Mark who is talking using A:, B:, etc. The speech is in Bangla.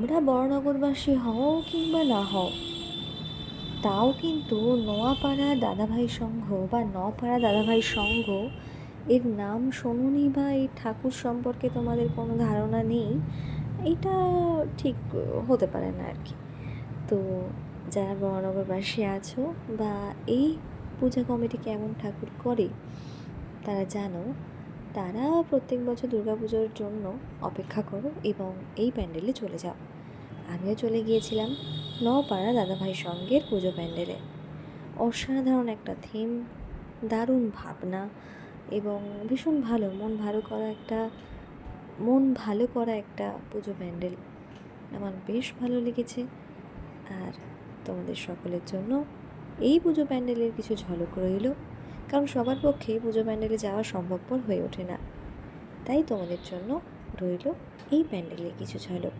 A: তোমরা বড়নগরবাসী হও কিংবা না হও, তাও কিন্তু নোয়াপাড়া দাদাভাই সংঘ বা নপাড়া দাদাভাই সংঘ এর নাম শোনোনি বা এই ঠাকুর সম্পর্কে তোমাদের কোনো ধারণা নেই, এটা ঠিক হতে পারে না আর কি। তো যারা বড়নগরবাসী আছো বা এই পূজা কমিটি কেমন ঠাকুর করে তারা জানো, তারা প্রত্যেক বছর দুর্গাপুজোর জন্য অপেক্ষা করো এবং এই প্যান্ডেলে চলে যাও। আমিও চলে গিয়েছিলাম নপাড়া দাদাভাই সঙ্গের পুজো প্যান্ডেলে। অসাধারণ একটা থিম, দারুণ ভাবনা এবং ভীষণ ভালো মন ভালো করা একটা পুজো প্যান্ডেল। আমার বেশ ভালো লেগেছে। আর তোমাদের সকলের জন্য এই পুজো প্যান্ডেলের কিছু ঝলক রইল, কারণ সবার পক্ষে পুজো প্যান্ডেলে যাওয়া সম্ভবপর হয়ে ওঠে না। তাই তোমাদের জন্য রইল এই প্যান্ডেলের কিছু ঝলক।